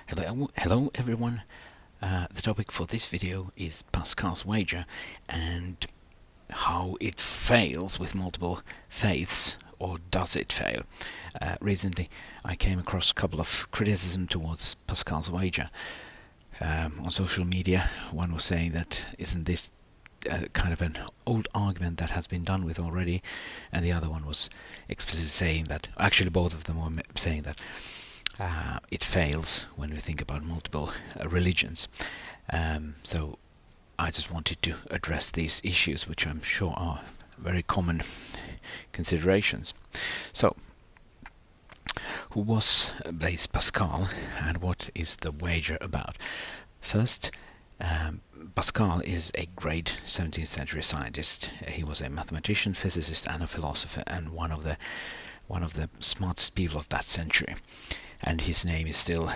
Hello everyone. The topic for this video is Pascal's wager and how it fails with multiple faiths, or does it fail? Recently I came across a couple of criticism towards Pascal's wager. On social media, one was saying that isn't this kind of an old argument that has been done with already, and the other one was explicitly saying that, actually both of them were saying that it fails when we think about multiple religions. So I just wanted to address these issues, which I'm sure are very common considerations. So, who was Blaise Pascal, and what is the wager about? First, Pascal is a great 17th century scientist. He was a mathematician, physicist, and a philosopher, and one of the smartest people of that century. And his name is still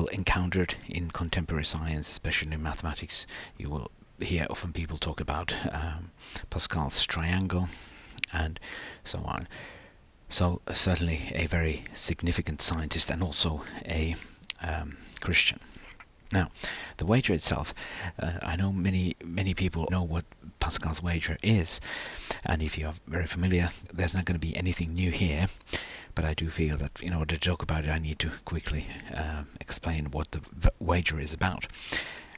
encountered in contemporary science, especially in mathematics. You will hear often people talk about Pascal's triangle and so on. So certainly a very significant scientist, and also a Christian. Now, the wager itself, I know many people know what Pascal's wager is, and if you are very familiar, there's not going to be anything new here, but I do feel that in order to talk about it, I need to quickly explain what the wager is about.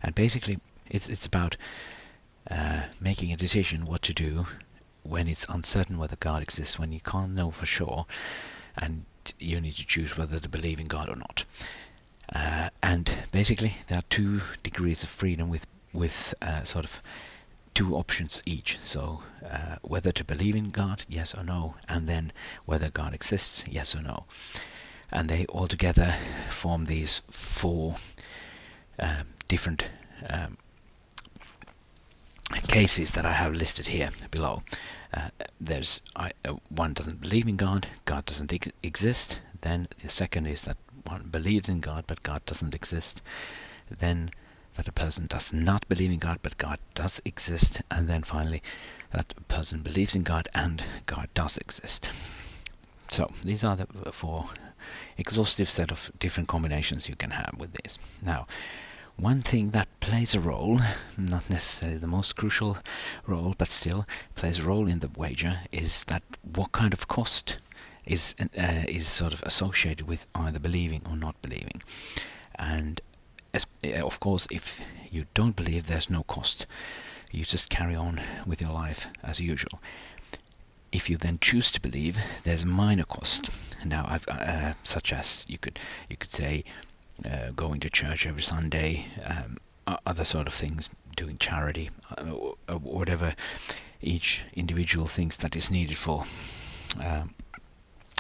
And basically, it's about making a decision what to do when it's uncertain whether God exists, when you can't know for sure, and you need to choose whether to believe in God or not. And basically, there are 2 degrees of freedom with sort of 2 options each. So whether to believe in God, yes or no, and then whether God exists, yes or no. And they all together form these 4 different cases that I have listed here below. There's one doesn't believe in God, God doesn't exist. Then the second is that one believes in God, but God doesn't exist. Then that a person does not believe in God, but God does exist. And then finally, that a person believes in God and God does exist. So these are the 4 exhaustive set of different combinations you can have with this. Now, one thing that plays a role, not necessarily the most crucial role, but still plays a role in the wager, is that what kind of cost is sort of associated with either believing or not believing. And of course, if you don't believe, there's no cost. You just carry on with your life as usual. If you then choose to believe, there's a minor cost. Now, such as you could say going to church every Sunday, other sort of things, doing charity, whatever each individual thinks that is needed for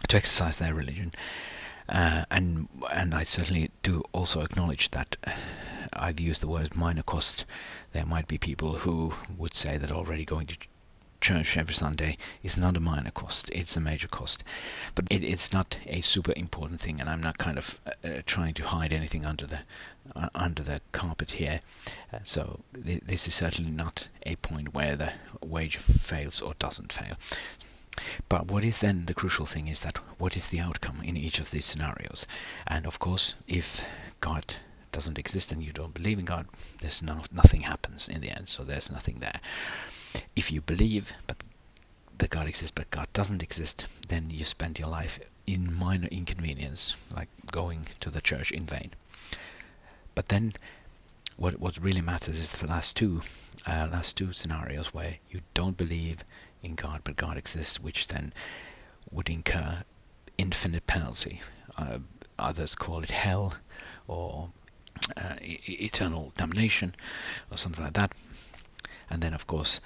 to exercise their religion. And I certainly do also acknowledge that I've used the word minor cost. There might be people who would say that already going to church every Sunday is not a minor cost, it's a major cost. But it's not a super important thing, and I'm not kind of trying to hide anything under the carpet here. So this is certainly not a point where the wager fails or doesn't fail. But what is then the crucial thing is that what is the outcome in each of these scenarios? And of course, if God doesn't exist and you don't believe in God, there's nothing happens in the end, so there's nothing there. If you believe that God exists but God doesn't exist, then you spend your life in minor inconvenience, like going to the church in vain. But then what really matters is the last two scenarios where you don't believe in God but God exists, which then would incur infinite penalty. Others call it hell, or eternal damnation, or something like that. And then of course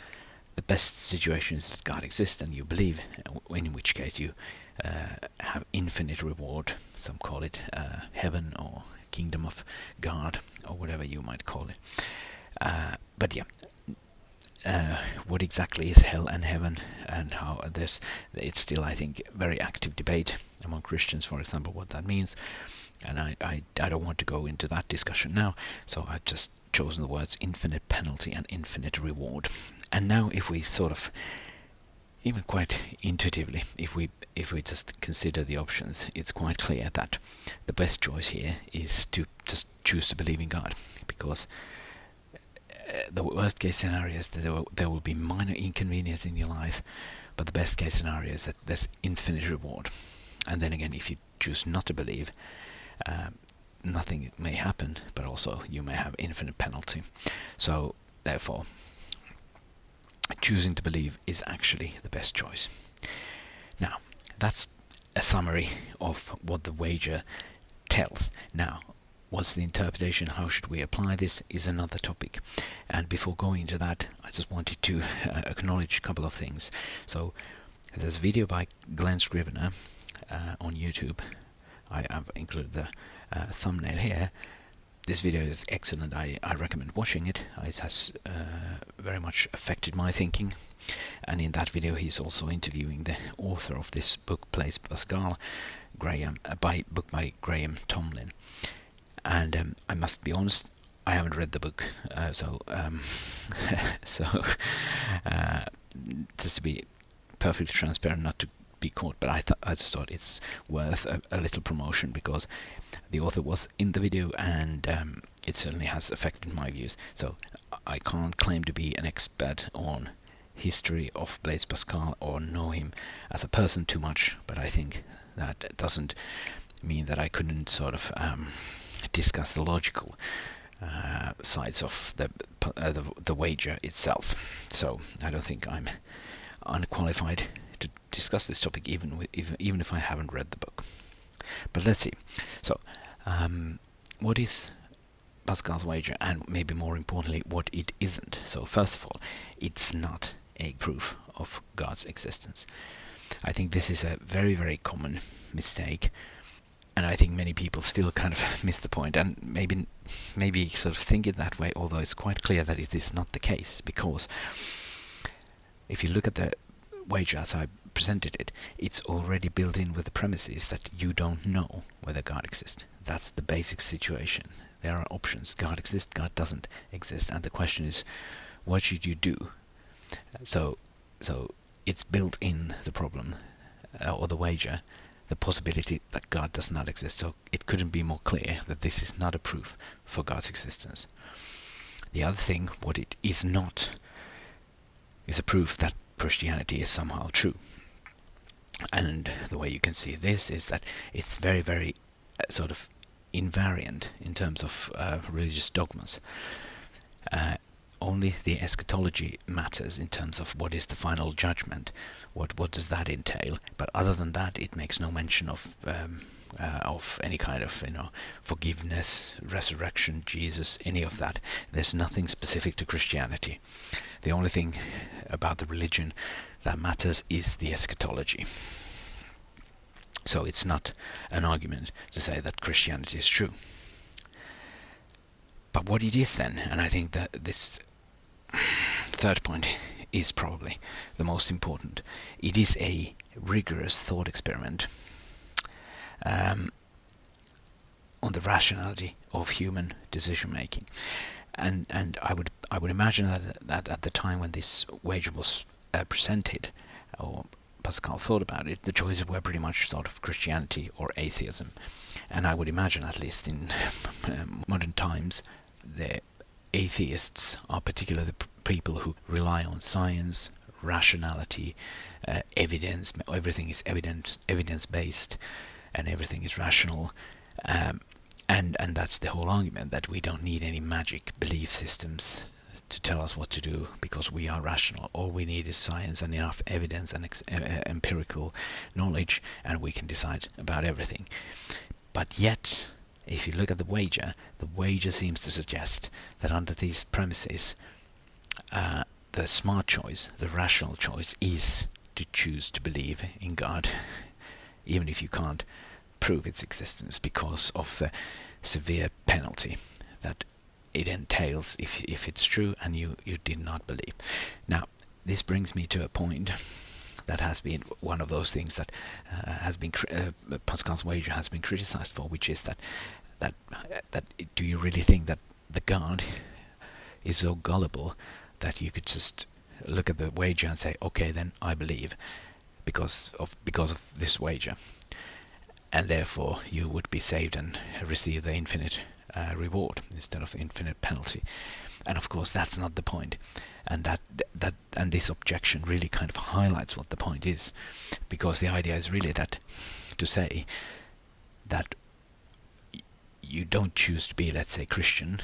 the best situation is that God exists and you believe, in which case you have infinite reward. Some call it heaven or kingdom of God, or whatever you might call it. But yeah, what exactly is hell and heaven, and how it's still, I think, very active debate among Christians, for example, what that means. And I don't want to go into that discussion now, so I've just chosen the words infinite penalty and infinite reward. And now if we sort of even quite intuitively, if we just consider the options, it's quite clear that the best choice here is to just choose to believe in God, because the worst case scenario is that there will be minor inconvenience in your life, but the best case scenario is that there's infinite reward. And then again, if you choose not to believe, nothing may happen, but also you may have infinite penalty. So therefore, choosing to believe is actually the best choice. Now, that's a summary of what the wager tells. Now, what's the interpretation? How should we apply this? Is another topic. And before going into that, I just wanted to acknowledge a couple of things. So, there's a video by Glenn Scrivener on YouTube. I have included the thumbnail here. This video is excellent. I recommend watching it. It has very much affected my thinking. And in that video, he's also interviewing the author of this book, Pascal, book by Graham Tomlin. And I must be honest, I haven't read the book, so just to be perfectly transparent, not to be caught, but I just thought it's worth a little promotion, because the author was in the video, and it certainly has affected my views. So I can't claim to be an expert on history of Blaise Pascal or know him as a person too much, but I think that doesn't mean that I couldn't sort of discuss the logical sides of the wager itself. So I don't think I'm unqualified to discuss this topic, even if I haven't read the book. But let's see. So, what is Pascal's wager, and maybe more importantly, what it isn't? So, first of all, it's not a proof of God's existence. I think this is a very, very common mistake, and I think many people still kind of miss the point, and maybe sort of think it that way, although it's quite clear that it is not the case, because if you look at the wager as I presented it, it's already built in with the premises that you don't know whether God exists. That's the basic situation. There are options. God exists, God doesn't exist, and the question is, what should you do? So it's built in the problem, or the wager, the possibility that God does not exist. So it couldn't be more clear that this is not a proof for God's existence. The other thing, what it is not, is a proof that Christianity is somehow true. And the way you can see this is that it's very, very sort of invariant in terms of religious dogmas. Only the eschatology matters in terms of what is the final judgment, what does that entail. But other than that, it makes no mention of any kind of forgiveness, resurrection, Jesus, any of that. There's nothing specific to Christianity. The only thing about the religion that matters is the eschatology. So it's not an argument to say that Christianity is true. But what it is then, and I think that this third point is probably the most important, it is a rigorous thought experiment on the rationality of human decision making. And I would imagine that at the time when this wager was presented, or Pascal thought about it, the choices were pretty much sort of Christianity or atheism. And I would imagine, at least in modern times, the atheists are particularly the people who rely on science, rationality, evidence. Everything is evidence-based, and everything is rational. And that's the whole argument, that we don't need any magic belief systems to tell us what to do, because we are rational. All we need is science and enough evidence and empirical knowledge, and we can decide about everything. But yet, if you look at the wager seems to suggest that under these premises, the smart choice, the rational choice, is to choose to believe in God, even if you can't prove its existence, because of the severe penalty that it entails if it's true and you did not believe. Now, this brings me to a point that has been one of those things that has been Pascal's wager has been criticized for, which is that do you really think that the God is so gullible that you could just look at the wager and say, okay, then I believe because of this wager, and therefore you would be saved and receive the infinite reward instead of infinite penalty. And of course, that's not the point, and and this objection really kind of highlights what the point is, because the idea is really that to say that you don't choose to be, let's say, Christian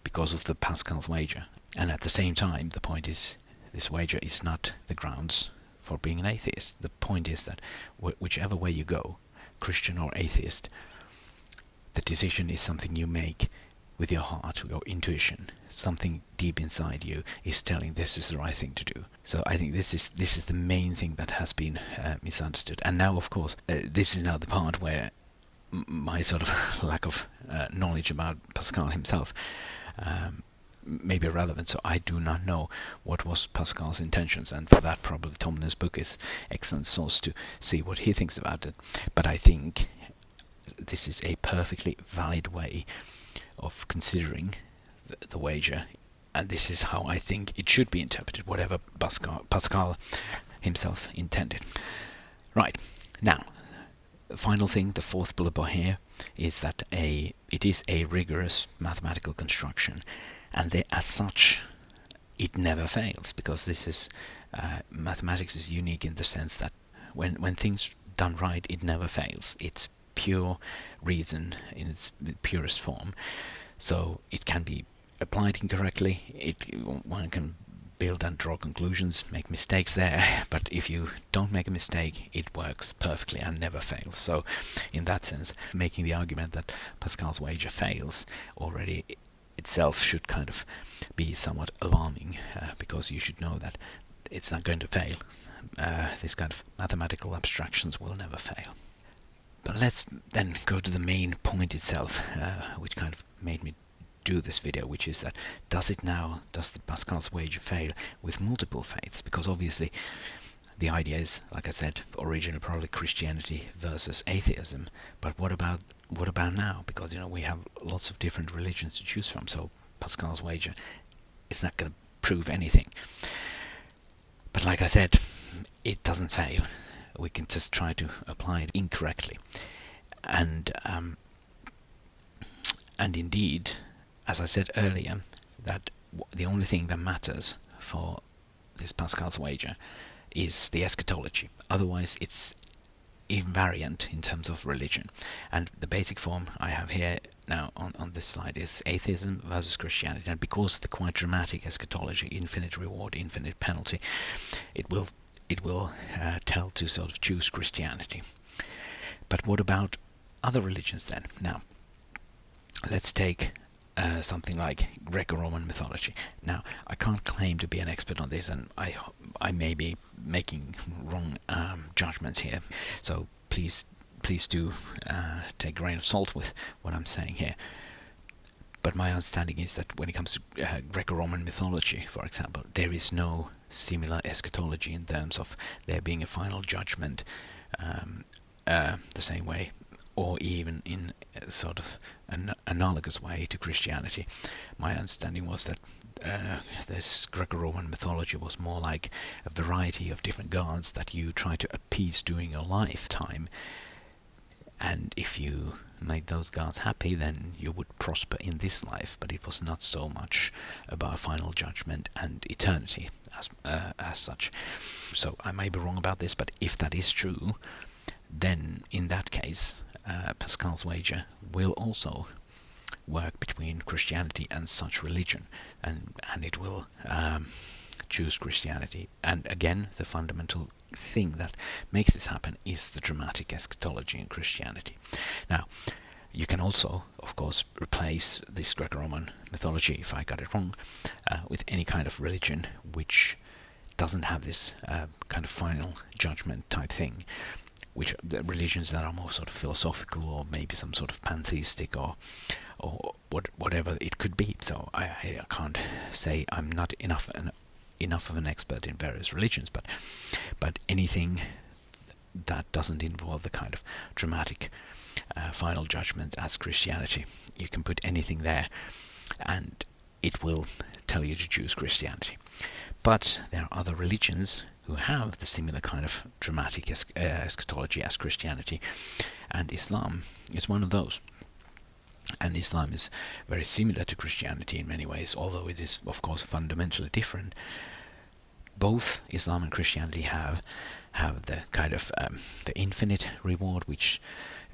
because of the Pascal's wager, and at the same time, the point is this wager is not the grounds for being an atheist. The point is that whichever way you go, Christian or atheist, the decision is something you make with your heart, your intuition. Something deep inside you is telling this is the right thing to do. So I think this is the main thing that has been misunderstood. And now, of course, this is now the part where my sort of lack of knowledge about Pascal himself may be relevant. So I do not know what was Pascal's intentions, and for that probably Tomlin's book is excellent source to see what he thinks about it. But I think this is a perfectly valid way of considering the wager, and this is how I think it should be interpreted, whatever Pascal himself intended. Right, now, the final thing, the fourth bullet point here, is that it is a rigorous mathematical construction, and as such, it never fails, because this is mathematics is unique in the sense that when things done right, it never fails. It's pure reason in its purest form, so it can be applied incorrectly. One can build and draw conclusions, make mistakes there, but if you don't make a mistake, it works perfectly and never fails. So in that sense, making the argument that Pascal's wager fails already itself should kind of be somewhat alarming, because you should know that it's not going to fail. This kind of mathematical abstractions will never fail. But let's then go to the main point itself, which kind of made me do this video, which is that does the Pascal's wager fail with multiple faiths? Because obviously the idea is, like I said, originally probably Christianity versus atheism, but what about now? Because we have lots of different religions to choose from, so Pascal's wager is not going to prove anything. But like I said, it doesn't fail. We can just try to apply it incorrectly, and indeed, as I said earlier, that the only thing that matters for this Pascal's wager is the eschatology. Otherwise, it's invariant in terms of religion. And the basic form I have here now on this slide is atheism versus Christianity. And because of the quite dramatic eschatology, infinite reward, infinite penalty, it will tell to sort of choose Christianity. But what about other religions then? Now, let's take something like Greco-Roman mythology. Now, I can't claim to be an expert on this, and I may be making wrong judgments here. So please do take a grain of salt with what I'm saying here. But my understanding is that when it comes to Greco-Roman mythology, for example, there is no similar eschatology in terms of there being a final judgment the same way, or even in sort of an analogous way to Christianity. My understanding was that this Greco-Roman mythology was more like a variety of different gods that you try to appease during your lifetime, and if you made those gods happy, then you would prosper in this life. But it was not so much about final judgment and eternity as such. So I may be wrong about this, but if that is true, then in that case Pascal's wager will also work between Christianity and such religion, and it will choose Christianity. And again, the fundamental thing that makes this happen is the dramatic eschatology in Christianity. Now, you can also, of course, replace this Greco-Roman mythology, if I got it wrong, with any kind of religion which doesn't have this kind of final judgment type thing, which the religions that are more sort of philosophical, or maybe some sort of pantheistic, or whatever it could be. So I can't say I'm not enough of an expert in various religions, but anything that doesn't involve the kind of dramatic final judgment as Christianity, you can put anything there, and it will tell you to choose Christianity. But there are other religions who have the similar kind of dramatic eschatology as Christianity, and Islam is one of those. And Islam is very similar to Christianity in many ways, although it is of course fundamentally different. Both Islam and Christianity have the kind of the infinite reward, which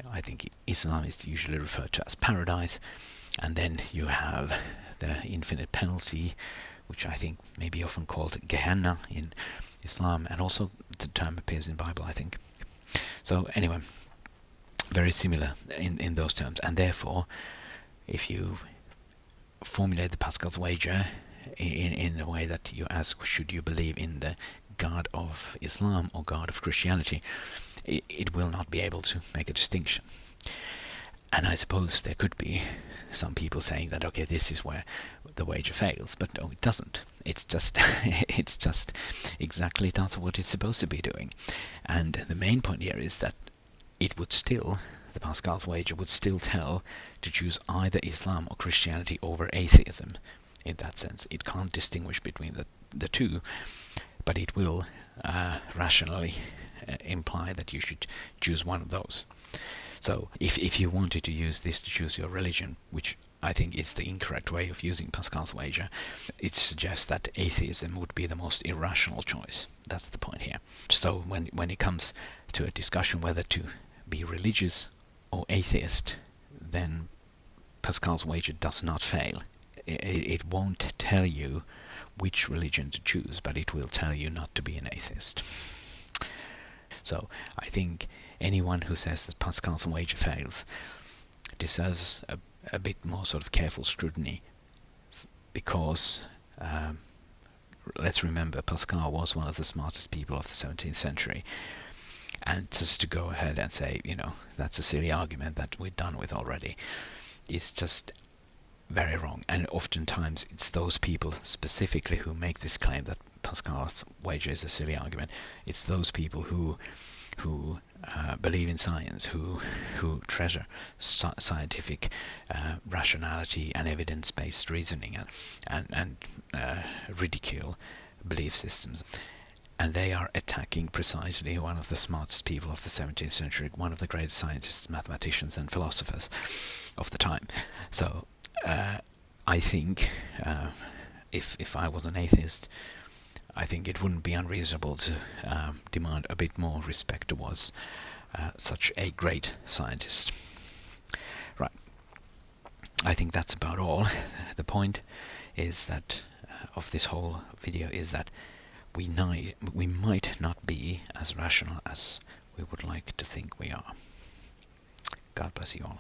I think Islam is usually referred to as paradise, and then you have the infinite penalty, which I think may be often called Gehenna in Islam, and also the term appears in the Bible, I think. So anyway, very similar in those terms, and therefore, if you formulate the Pascal's wager in a way that you ask, should you believe in the God of Islam or God of Christianity, it will not be able to make a distinction. And I suppose there could be some people saying that, okay, this is where the wager fails, but no, it doesn't. It's just it's just exactly does what it's supposed to be doing. And the main point here is that it would still, the Pascal's wager would still tell to choose either Islam or Christianity over atheism. In that sense, it can't distinguish between the two, but it will rationally imply that you should choose one of those. So if you wanted to use this to choose your religion, which I think is the incorrect way of using Pascal's wager, it suggests that atheism would be the most irrational choice. That's the point here. So when it comes to a discussion whether to be religious or atheist, then Pascal's wager does not fail. It won't tell you which religion to choose, but it will tell you not to be an atheist. So I think anyone who says that Pascal's wager fails deserves a bit more sort of careful scrutiny, because let's remember Pascal was one of the smartest people of the 17th century, and just to go ahead and say, that's a silly argument that we're done with already, is just very wrong. And oftentimes it's those people specifically who make this claim that Pascal's wager is a silly argument. It's those people who believe in science, who treasure scientific rationality and evidence-based reasoning, and ridicule belief systems. And they are attacking precisely one of the smartest people of the 17th century, one of the greatest scientists, mathematicians and philosophers of the time. So I think if I was an atheist, I think it wouldn't be unreasonable to demand a bit more respect towards such a great scientist. Right. I think that's about all. The point is that of this whole video is that we might not be as rational as we would like to think we are. God bless you all.